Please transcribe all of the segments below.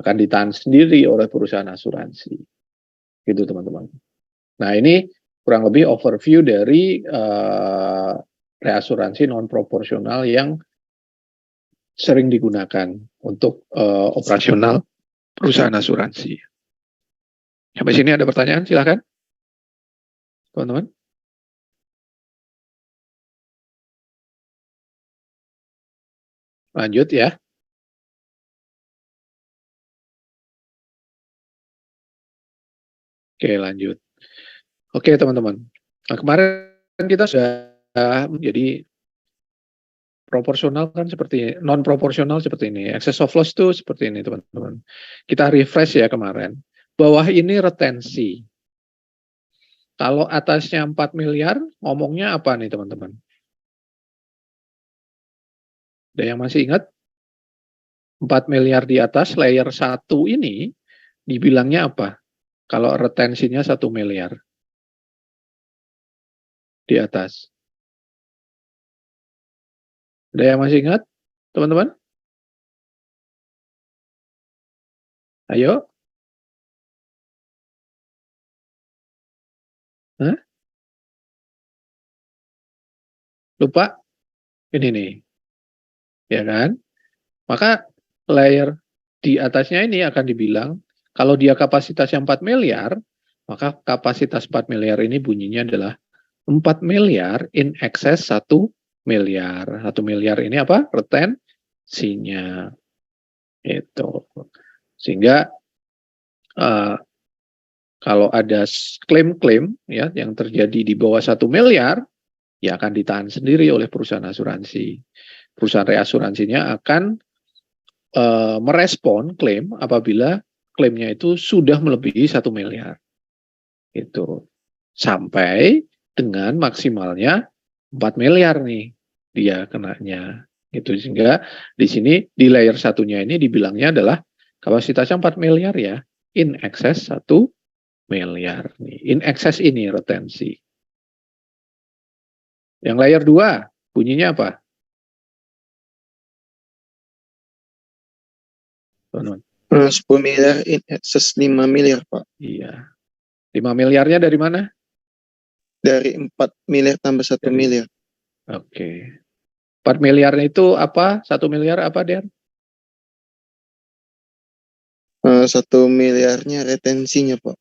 akan ditahan sendiri oleh perusahaan asuransi. Gitu teman-teman. Nah ini kurang lebih overview dari reasuransi non proporsional yang sering digunakan untuk operasional perusahaan asuransi. Sampai sini ada pertanyaan? Silakan, teman-teman. Lanjut ya. Oke, lanjut. Oke, teman-teman. Nah, kemarin kita sudah jadi proporsional kan seperti non proporsional seperti ini. Excess of loss itu seperti ini, teman-teman. Kita refresh ya kemarin. Bawah ini retensi. Kalau atasnya 4 miliar, ngomongnya apa nih, teman-teman? Ada yang masih ingat? 4 miliar di atas, layer 1 ini, dibilangnya apa? Kalau retensinya 1 miliar di atas. Ada yang masih ingat, teman-teman? Ayo. Hah? Lupa? Ini nih. Ya kan? Maka layer di atasnya ini akan dibilang, kalau dia kapasitasnya 4 miliar, maka kapasitas 4 miliar ini bunyinya adalah 4 miliar in excess 1 miliar. 1 miliar ini apa? Retensinya. Itu. Sehingga kalau ada klaim-klaim ya yang terjadi di bawah 1 miliar, ya akan ditahan sendiri oleh perusahaan asuransi. Perusahaan reasuransinya akan merespon klaim apabila klaimnya itu sudah melebihi 1 miliar. Itu. Sampai dengan maksimalnya 4 miliar nih dia kenanya. Itu sehingga di sini di layer satunya ini dibilangnya adalah kapasitasnya 4 miliar ya, in excess 1 miliar nih. In excess ini retensi. Yang layer 2 bunyinya apa? 10 miliar in excess 5 miliar, Pak. Iya. 5 miliarnya dari mana? Dari 4 miliar tambah 1 miliar. Oke. 4 miliarnya itu apa? 1 miliar apa, Der? 1 miliarnya retensinya, Pak.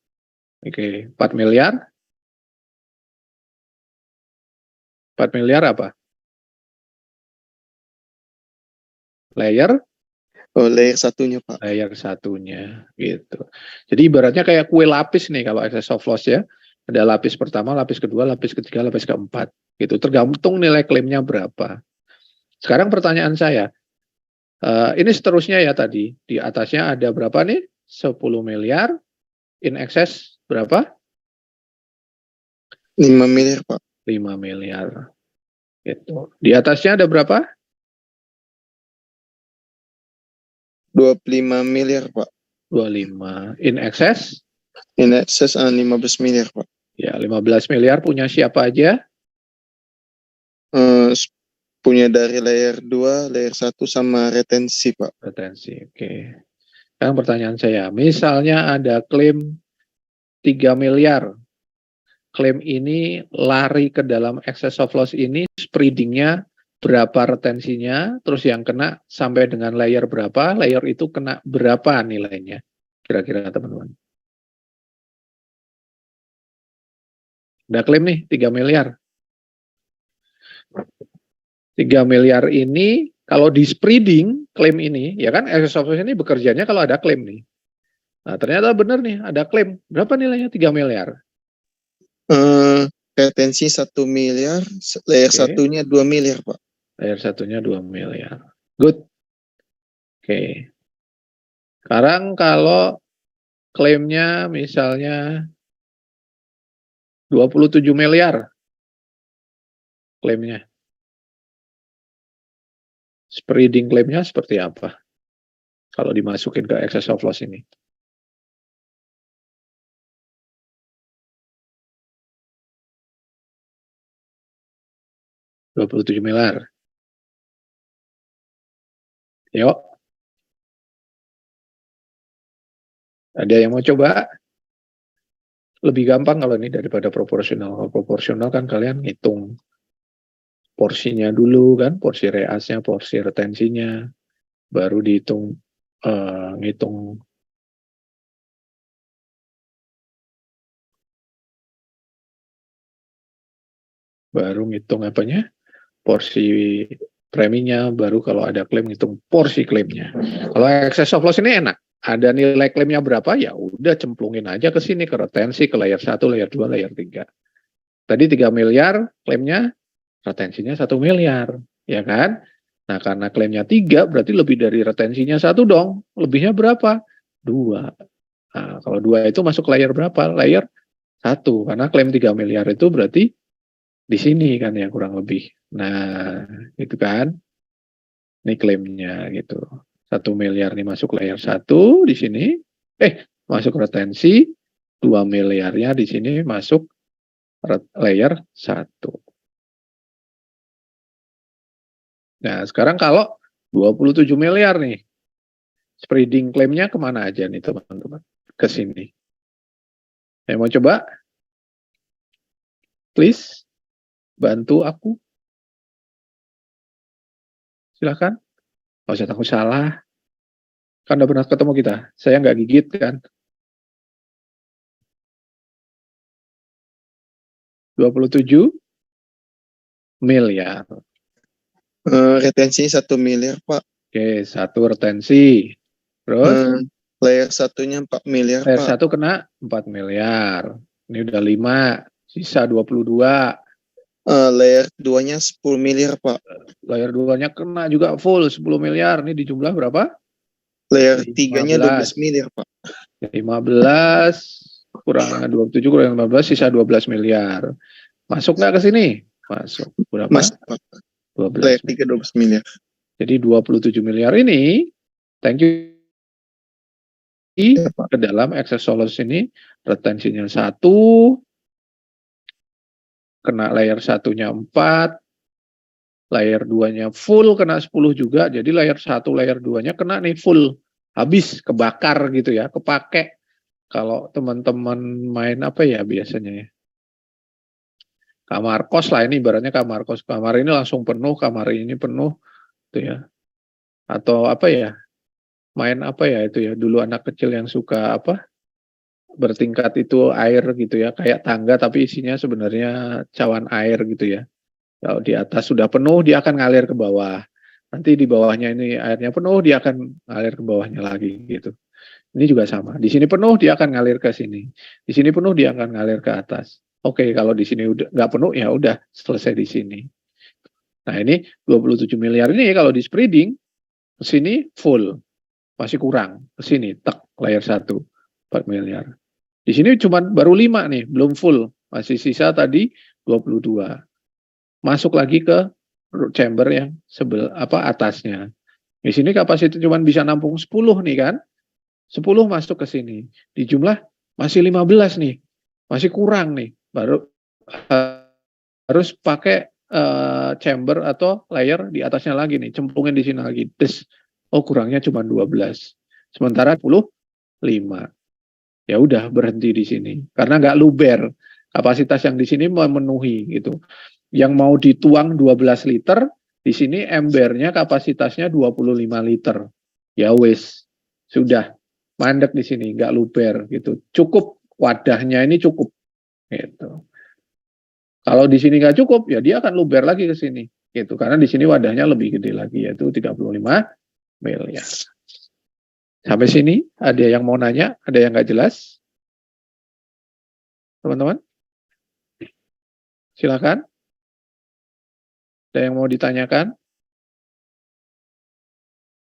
Oke. 4 miliar? 4 miliar apa? Layer? Oh, layer satunya, Pak. Layer satunya, gitu. Jadi ibaratnya kayak kue lapis nih kalau excess of loss ya. Ada lapis pertama, lapis kedua, lapis ketiga, lapis keempat. Gitu. Tergantung nilai klaimnya berapa. Sekarang pertanyaan saya, ini seterusnya ya tadi. Di atasnya ada berapa nih? 10 miliar. In excess berapa? 5 miliar, Pak. 5 miliar. Gitu. Di atasnya ada berapa? 25 miliar, Pak. 25. In excess? In excess 15 miliar, Pak. Ya, 15 miliar punya siapa aja? Punya dari layer 2, layer 1 sama retensi, Pak. Retensi, oke. Sekarang pertanyaan saya, misalnya ada klaim 3 miliar. Klaim ini lari ke dalam excess of loss ini, spreadingnya berapa retensinya, terus yang kena sampai dengan layer berapa, layer itu kena berapa nilainya, kira-kira teman-teman. Ada klaim nih, 3 miliar. 3 miliar ini, kalau di spreading klaim ini, ya kan excess of loss ini bekerjanya kalau ada klaim nih. Nah, ternyata benar nih, ada klaim. Berapa nilainya 3 miliar? Retensi 1 miliar, layer satunya 2 miliar, Pak. Layer satunya 2 miliar. Good. Oke. Sekarang kalau klaimnya misalnya 27 miliar. Klaimnya. Spreading klaimnya seperti apa? Kalau dimasukin ke excess of loss ini. $27 miliar. Yuk. Ada yang mau coba? Lebih gampang kalau ini daripada proporsional. Kalau proporsional kan kalian ngitung porsinya dulu kan, porsi reasnya, porsi retensinya, baru dihitung ngitung apanya? Porsi preminya, baru kalau ada klaim ngitung porsi klaimnya. Kalau excess of loss ini enak. Ada nilai klaimnya berapa, ya udah cemplungin aja ke sini, ke retensi, ke layer 1, layer 2, layer 3. Tadi 3 miliar klaimnya, retensinya 1 miliar, ya kan? Nah, karena klaimnya 3, berarti lebih dari retensinya 1 dong. Lebihnya berapa? 2. Nah, kalau 2 itu masuk layer berapa? Layer 1. Karena klaim 3 miliar itu berarti di sini kan ya kurang lebih. Nah, itu kan. Ini klaimnya gitu. 1 miliar nih masuk layer 1 di sini. Masuk retensi. 2 miliarnya di sini masuk layer 1. Nah, sekarang kalau 27 miliar nih, spreading klaimnya kemana aja nih teman-teman? Ke sini. Yang mau coba? Please, bantu aku. Silakan. Nggak usah takut salah. Kan udah pernah ketemu kita. Saya nggak gigit kan. 27 miliar. Retensinya 1 miliar, Pak. Oke, 1 retensi. Terus? Layer 1-nya 4 miliar, Layer Pak. 1 kena 4 miliar. Ini udah 5. Sisa 22. Layer 2-nya 10 miliar, Pak. Layer 2-nya kena juga full 10 miliar. Ini di jumlah berapa? Layer 3-nya 12 miliar, Pak. 15 kurang 27 kurang 15 sisa 12 miliar. Masuk nggak ke sini? Masuk. Berapa? Masuk, Pak. 12. Layer 3 12 miliar. Jadi 27 miliar ini thank you Ya, Pak. ke dalam excess of loss ini retensinya 1, kena layer 1-nya 4, layer 2-nya full kena 10 juga, jadi layer 1, layer 2-nya kena nih full, habis, kebakar gitu ya, kepake. Kalau teman-teman main apa ya biasanya ya, kamar kos lah, ini ibaratnya kamar kos, kamar ini langsung penuh, kamar ini penuh, gitu ya. Atau apa ya, main apa ya itu ya, dulu anak kecil yang suka apa, bertingkat itu air gitu ya, kayak tangga tapi isinya sebenarnya cawan air gitu ya. Kalau di atas sudah penuh, dia akan ngalir ke bawah. Nanti di bawahnya ini airnya penuh, dia akan ngalir ke bawahnya lagi gitu. Ini juga sama. Di sini penuh, dia akan ngalir ke sini. Di sini penuh, dia akan ngalir ke atas. Oke, kalau di sini udah nggak penuh, ya udah selesai di sini. Nah, ini 27 miliar ini kalau di spreading, ke sini full. Masih kurang. Ke sini, tek, layer 1, 4 miliar. Di sini cuma baru 5 nih, belum full. Masih sisa tadi 22. Masuk lagi ke chamber yang atasnya. Di sini kapasitas cuma bisa nampung 10 nih kan. 10 masuk ke sini. Di jumlah masih 15 nih. Masih kurang nih. Baru harus pakai chamber atau layer di atasnya lagi nih. Cemplungin di sini lagi. Oh, kurangnya cuma 12. Sementara 10, 5. Ya udah berhenti di sini. Karena nggak luber. Kapasitas yang di sini memenuhi gitu. Yang mau dituang 12 liter, di sini embernya kapasitasnya 25 liter. Ya wis, sudah mandek di sini, nggak luber gitu. Cukup wadahnya ini cukup gitu. Kalau di sini nggak cukup, ya dia akan luber lagi ke sini gitu. Karena di sini wadahnya lebih gede lagi, yaitu 35 miliar. Sampai sini ada yang mau nanya, ada yang nggak jelas? Teman-teman? Silakan. Ada yang mau ditanyakan?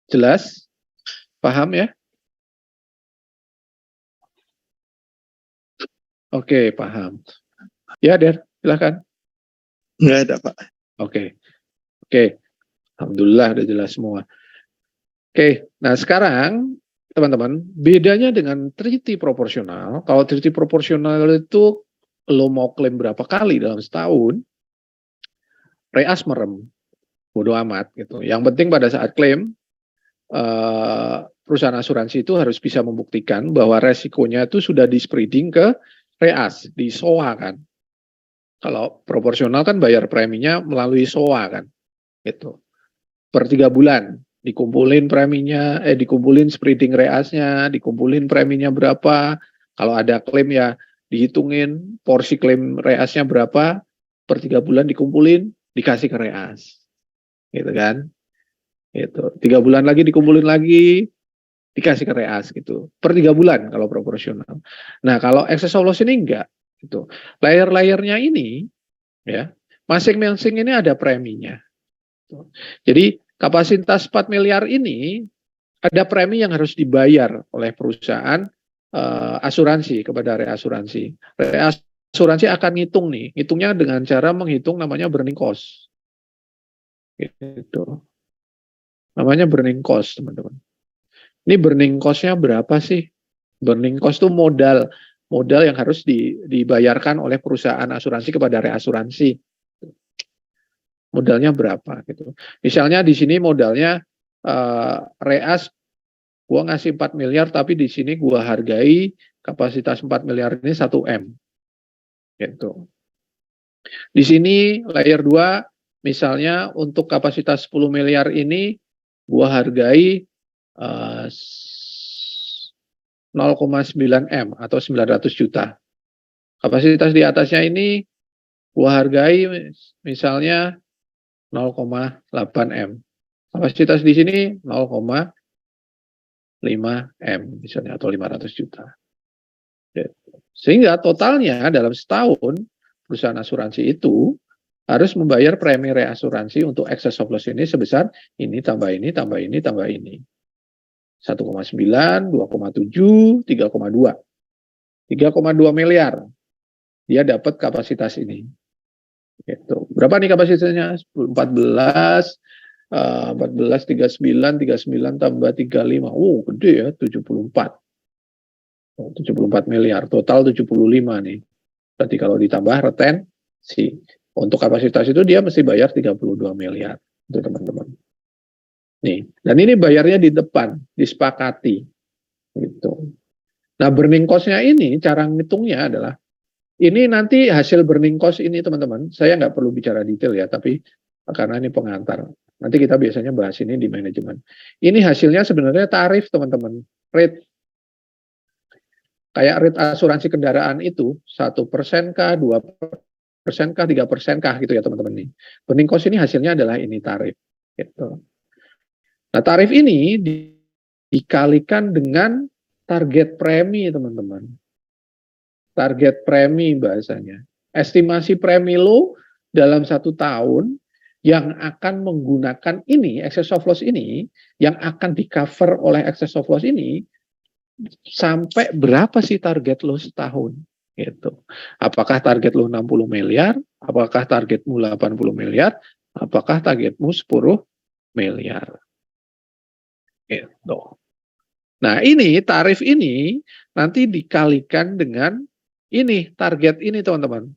Jelas? Paham ya? Oke, paham. Ya, Der, silakan. Nggak ada, Pak. Oke. Alhamdulillah udah jelas semua. Oke, nah sekarang teman-teman, bedanya dengan treaty proporsional, kalau treaty proporsional itu lo mau klaim berapa kali dalam setahun, reas merem, bodo amat gitu. Yang penting pada saat klaim perusahaan asuransi itu harus bisa membuktikan bahwa resikonya itu sudah di spreading ke reas, di SOA kan. Kalau proporsional kan bayar preminya melalui SOA kan, gitu. Per 3 bulan dikumpulin preminya, dikumpulin spreading reasnya, dikumpulin preminya berapa. Kalau ada klaim ya dihitungin porsi klaim reasnya berapa, per 3 bulan dikumpulin, dikasih ke reas, gitu kan. Gitu. 3 bulan lagi dikumpulin lagi, dikasih ke reas gitu. Per 3 bulan kalau proporsional. Nah kalau excess of loss ini enggak. Gitu. Layer-layernya ini ya masing-masing ini ada preminya. Jadi kapasitas 4 miliar ini ada premi yang harus dibayar oleh perusahaan asuransi kepada reasuransi. Reasuransi akan ngitung nih, hitungnya dengan cara menghitung namanya burning cost. Gitu. Namanya burning cost, teman-teman. Ini burning cost-nya berapa sih? Burning cost itu modal yang harus dibayarkan oleh perusahaan asuransi kepada reasuransi. Modalnya berapa gitu. Misalnya di sini modalnya reas gua ngasih 4 miliar tapi di sini gua hargai kapasitas 4 miliar ini 1 M. Gitu. Di sini layer 2 misalnya untuk kapasitas 10 miliar ini gua hargai 0,9 M atau 900 juta. Kapasitas di atasnya ini gua hargai misalnya 0,8 M. Kapasitas di sini 0,5 M misalnya atau 500 juta. Sehingga totalnya dalam setahun perusahaan asuransi itu harus membayar premi reasuransi untuk excess of loss ini sebesar ini tambah ini tambah ini tambah ini. 1,9, 2,7, 3,2. 3,2 miliar. Dia dapat kapasitas ini. Gitu. Berapa nih kapasitasnya? 14, 39 tambah 35. Oh, gede ya, 74. 74 miliar. Total 75 nih. Berarti kalau ditambah retensi. Untuk kapasitas itu dia mesti bayar 32 miliar. Itu teman-teman. Nih, dan ini bayarnya di depan, disepakati. Gitu. Nah, burning cost-nya ini, cara ngitungnya adalah, ini nanti hasil burning cost ini teman-teman, saya nggak perlu bicara detail ya, tapi karena ini pengantar. Nanti kita biasanya bahas ini di manajemen. Ini hasilnya sebenarnya tarif teman-teman, rate. Kayak rate asuransi kendaraan itu, 1% kah, 2% kah, 3% kah gitu ya teman-teman nih. Burning cost ini hasilnya adalah ini tarif. Gitu. Nah, tarif ini dikalikan dengan target premi, teman-teman. Target premi bahasanya. Estimasi premi lo dalam 1 tahun yang akan menggunakan ini, excess of loss ini, yang akan di-cover oleh excess of loss ini, sampai berapa sih target lo setahun? Gitu. Apakah target lo 60 miliar? Apakah targetmu 80 miliar? Apakah targetmu 10 miliar? Gitu. Nah ini tarif ini nanti dikalikan dengan ini target ini teman-teman.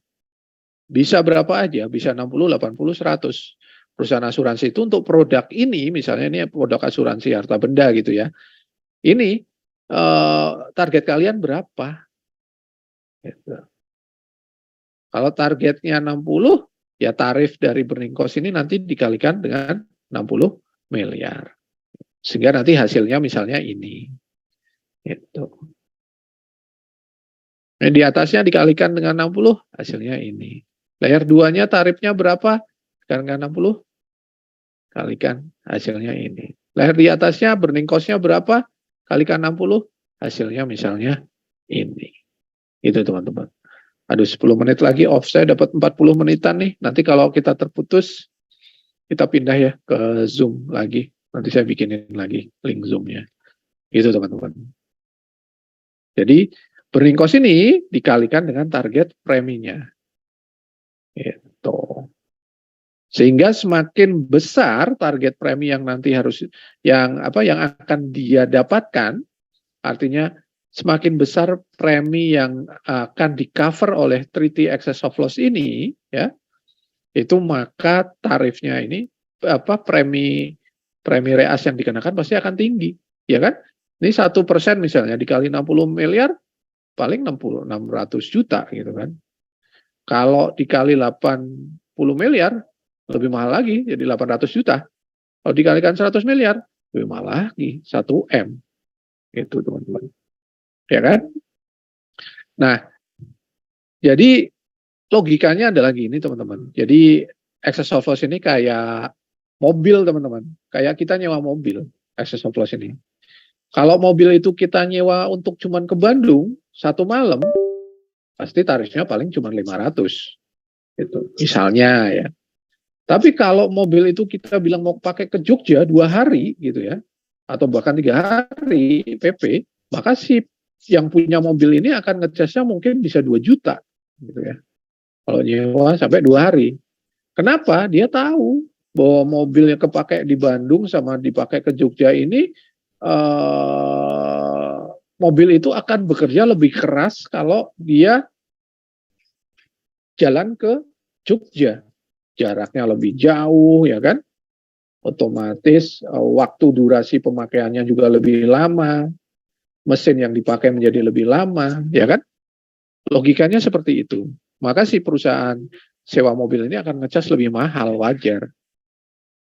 Bisa berapa aja, bisa 60, 80, 100. Perusahaan asuransi itu untuk produk ini, misalnya ini produk asuransi harta benda gitu ya. Ini target kalian berapa? Gitu. Kalau targetnya 60, ya tarif dari burning cost ini nanti dikalikan dengan 60 miliar. Sehingga nanti hasilnya misalnya ini. Gitu. Nah, di atasnya dikalikan dengan 60, hasilnya ini. Layer 2-nya tarifnya berapa? Kalikan 60, kalikan hasilnya ini. Layer di atasnya burning cost-nya berapa? Kalikan 60, hasilnya misalnya ini. Itu teman-teman. Aduh 10 menit lagi off, saya dapat 40 menitan nih. Nanti kalau kita terputus, kita pindah ya ke Zoom lagi. Nanti saya bikinin lagi link Zoom-nya. Gitu teman-teman. Jadi burning cost ini dikalikan dengan target preminya. Gitu. Sehingga semakin besar target premi yang nanti harus yang akan dia dapatkan, artinya semakin besar premi yang akan di-cover oleh treaty excess of loss ini, ya, itu maka tarifnya ini premi premi reas yang dikenakan pasti akan tinggi, ya kan? Ini 1% misalnya dikali 60 miliar, paling 600 juta gitu kan. Kalau dikali 80 miliar, lebih mahal lagi, jadi 800 juta. Kalau dikalikan 100 miliar, lebih mahal lagi, 1 M. Itu teman-teman. Ya kan? Nah, jadi logikanya adalah gini teman-teman. Jadi excess of loss ini kayak mobil teman-teman. Kayak kita nyewa mobil, excess of loss ini. Kalau mobil itu kita nyewa untuk cuman ke Bandung, 1 malam, pasti tarifnya paling cuma 500. Itu misalnya ya. Tapi kalau mobil itu kita bilang mau pakai ke Jogja 2 hari gitu ya, atau bahkan 3 hari PP, maka si yang punya mobil ini akan ngecasnya mungkin bisa 2 juta gitu ya. Kalau nyewa sampai 2 hari. Kenapa? Dia tahu bahwa mobilnya kepakai di Bandung sama dipakai ke Jogja ini, mobil itu akan bekerja lebih keras kalau dia jalan ke Jogja. Jaraknya lebih jauh, ya kan? Otomatis waktu durasi pemakaiannya juga lebih lama. Mesin yang dipakai menjadi lebih lama, ya kan? Logikanya seperti itu. Maka si perusahaan sewa mobil ini akan ngecas lebih mahal, wajar.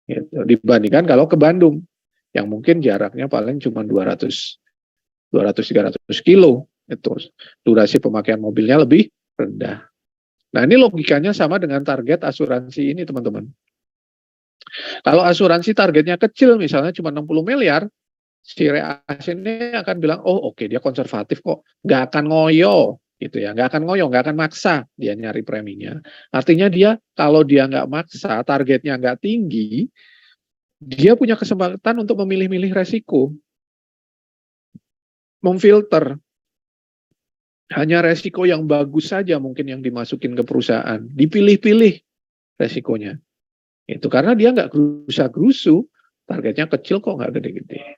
Gitu. Dibandingkan kalau ke Bandung, yang mungkin jaraknya paling cuma 200-300 kilo. Itu durasi pemakaian mobilnya lebih rendah. Nah, ini logikanya sama dengan target asuransi ini, teman-teman. Kalau asuransi targetnya kecil, misalnya cuma 60 miliar, si reas ini akan bilang, oh oke, dia konservatif kok, nggak akan ngoyo, gitu ya, nggak akan ngoyo, nggak akan maksa dia nyari preminya. Artinya dia, kalau dia nggak maksa, targetnya nggak tinggi, dia punya kesempatan untuk memilih-milih resiko, memfilter, hanya resiko yang bagus saja mungkin yang dimasukin ke perusahaan, dipilih-pilih resikonya. Itu karena dia nggak gerusa-gerusu, targetnya kecil kok nggak gede-gede.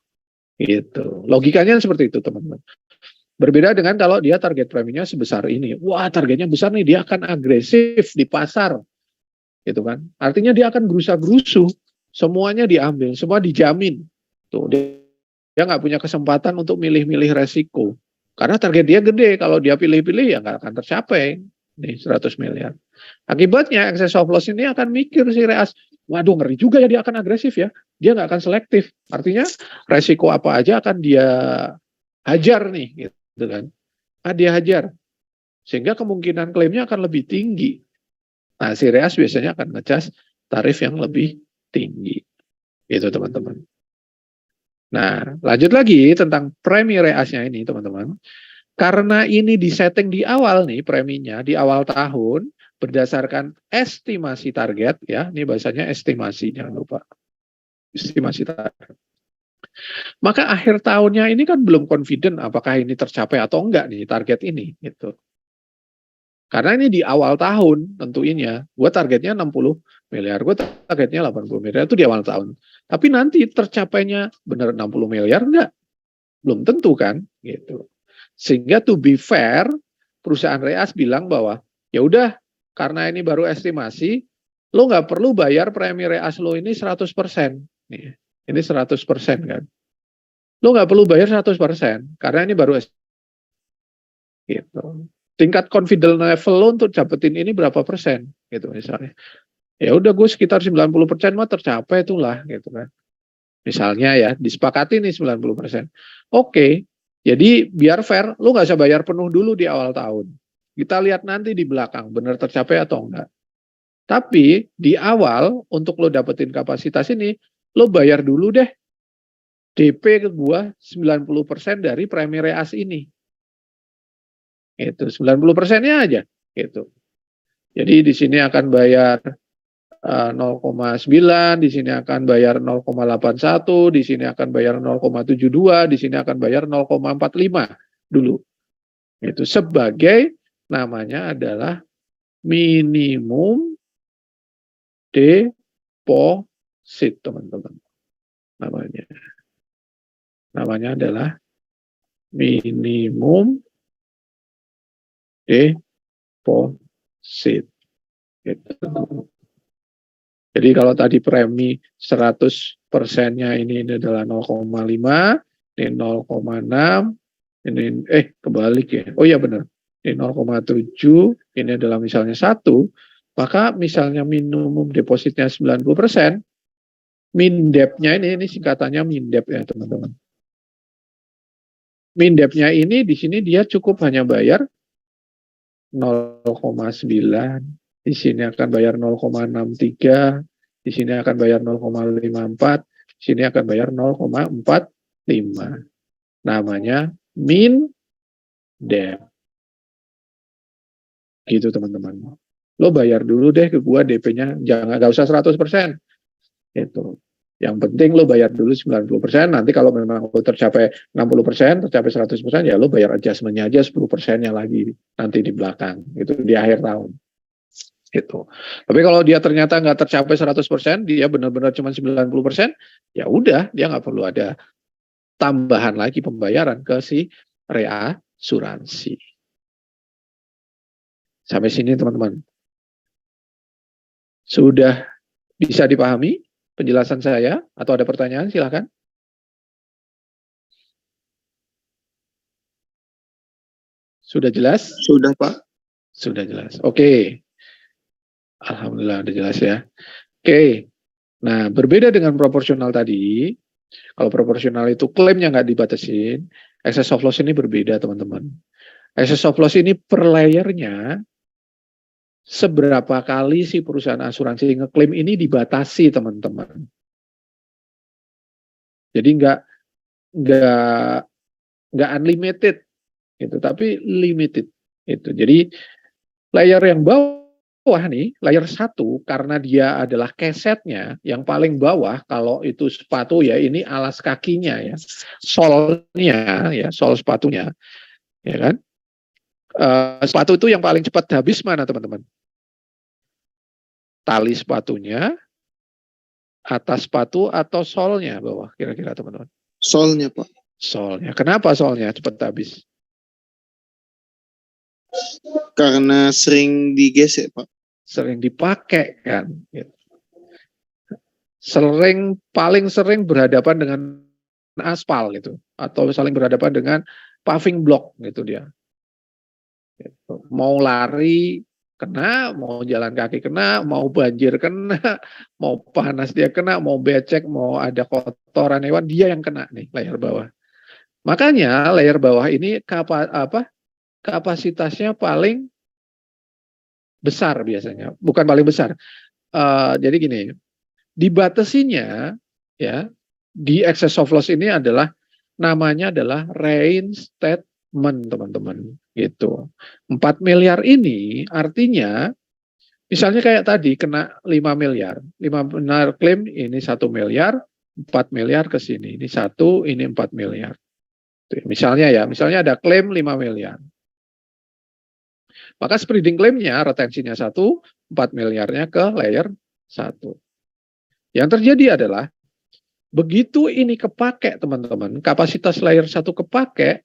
Gitu. Logikanya seperti itu, teman-teman. Berbeda dengan kalau dia target preminya sebesar ini. Wah, targetnya besar nih, dia akan agresif di pasar. Gitu kan. Artinya dia akan gerusa-gerusu. Semuanya diambil, semua dijamin. Tuh, dia nggak punya kesempatan untuk milih-milih resiko. Karena target dia gede, kalau dia pilih-pilih ya nggak akan tercapai. Nih, 100 miliar. Akibatnya, excess of loss ini akan mikir si reas, waduh ngeri juga ya dia akan agresif ya. Dia nggak akan selektif. Artinya, resiko apa aja akan dia hajar nih, gitu kan. Dia hajar. Sehingga kemungkinan klaimnya akan lebih tinggi. Nah, si reas biasanya akan ngecas tarif yang lebih tinggi. Gitu, teman-teman. Nah, lanjut lagi tentang premi reasnya ini, teman-teman. Karena ini disetting di awal nih preminya, di awal tahun, berdasarkan estimasi target, ya, ini bahasanya estimasi, jangan lupa. Estimasi target. Maka akhir tahunnya ini kan belum confident apakah ini tercapai atau enggak nih target ini, gitu. Karena ini di awal tahun tentunya, gue targetnya 60 miliar, gue targetnya 80 miliar, itu di awal tahun. Tapi nanti tercapainya benar 60 miliar enggak? Belum tentu kan, gitu. Sehingga to be fair, perusahaan reas bilang bahwa ya udah karena ini baru estimasi, lo nggak perlu bayar premi reas lo ini 100%. Nih, ini 100% kan. Lo nggak perlu bayar 100% karena ini baru estimasi. Gitu. Tingkat confidence level lo untuk dapetin ini berapa persen gitu misalnya. Ya udah gue sekitar 90% mah tercapai itulah gitu kan. Misalnya ya disepakati nih 90%. Oke. Jadi biar fair, lu nggak usah bayar penuh dulu di awal tahun. Kita lihat nanti di belakang, benar tercapai atau enggak. Tapi di awal, untuk lo dapetin kapasitas ini, lo bayar dulu deh DP ke gua 90% dari premi reas ini. Itu 90%-nya aja. Gitu. Jadi di sini akan bayar 0,9, di sini akan bayar 0,81, di sini akan bayar 0,72, di sini akan bayar 0,45 dulu. Itu sebagai namanya adalah minimum deposit, teman-teman. Namanya adalah minimum deposit. Gitu. Jadi kalau tadi premi 100%-nya ini adalah 0,5, ini 0,6, ini kebalik ya. Oh iya benar. Ini 0,7, ini adalah misalnya 1, maka misalnya minimum depositnya 90%, mindepnya ini singkatannya mindep ya teman-teman. Mindepnya ini di sini dia cukup hanya bayar 0,9, di sini akan bayar 0,63, di sini akan bayar 0,54, di sini akan bayar 0,45. Namanya mindep. Gitu teman-teman. Lo bayar dulu deh ke gua DP-nya, gak usah 100%. Itu. Yang penting lo bayar dulu 90%, nanti kalau memang lo tercapai 60%, tercapai 100%, ya lo bayar adjustment-nya aja 10%-nya lagi nanti di belakang, itu di akhir tahun. Gitu. Tapi kalau dia ternyata nggak tercapai 100%, dia benar-benar cuma 90%, ya udah, dia nggak perlu ada tambahan lagi pembayaran ke si reasuransi. Sampai sini teman-teman. Sudah bisa dipahami penjelasan saya? Atau ada pertanyaan? Silakan. Sudah jelas? Sudah, Pak. Sudah jelas. Oke. Alhamdulillah udah jelas ya. Oke. Nah, berbeda dengan proporsional tadi, kalau proporsional itu klaimnya nggak dibatasin, excess of loss ini berbeda teman-teman. Excess of loss ini per layernya seberapa kali si perusahaan asuransi ngeklaim ini dibatasi teman-teman. Jadi nggak unlimited gitu, tapi limited itu. Jadi layer yang bawah nih, layer 1, karena dia adalah kesetnya yang paling bawah. Kalau itu sepatu ya ini alas kakinya ya, solnya ya, sol sepatunya ya kan. Sepatu itu yang paling cepat habis mana teman-teman? Tali sepatunya, atas sepatu atau solnya bawah kira-kira teman-teman? Solnya, Pak. Solnya. Kenapa solnya cepat habis? Karena sering digesek, Pak. Sering dipakai kan. Paling sering berhadapan dengan aspal gitu, atau saling berhadapan dengan paving block gitu dia. Mau lari kena, mau jalan kaki kena, mau banjir kena, mau panas dia kena, mau becek, mau ada kotoran hewan, dia yang kena nih layer bawah. Makanya layer bawah ini kapasitasnya paling besar biasanya, bukan paling besar. Jadi gini, dibatasinya ya di excess of loss ini adalah namanya adalah reinstatement teman-teman gitu. 4 miliar ini artinya misalnya kayak tadi kena 5 miliar. 5 miliar klaim ini 1 miliar, 4 miliar ke sini. Ini 1, ini 4 miliar. Misalnya ada klaim 5 miliar. Maka spreading claimnya retensinya 1, 4 miliarnya ke layer 1. Yang terjadi adalah begitu ini kepake teman-teman, kapasitas layer 1 kepake,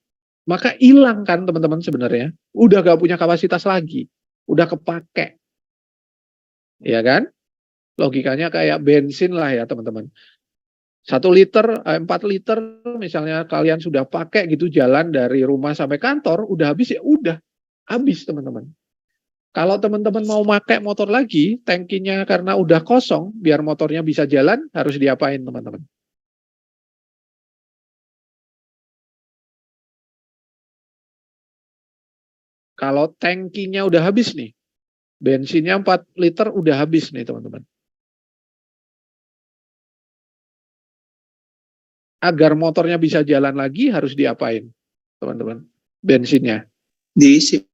maka hilang kan teman-teman sebenarnya. Udah gak punya kapasitas lagi. Udah kepake. Ya kan? Logikanya kayak bensin lah ya teman-teman. 1 liter, 4 liter misalnya kalian sudah pakai gitu jalan dari rumah sampai kantor, udah habis ya udah. Habis teman-teman. Kalau teman-teman mau pakai motor lagi, tangkinya karena udah kosong, biar motornya bisa jalan, harus diapain teman-teman? Kalau tangkinya udah habis nih, bensinnya 4 liter udah habis nih teman-teman. Agar motornya bisa jalan lagi, harus diapain teman-teman? Bensinnya. Diisi.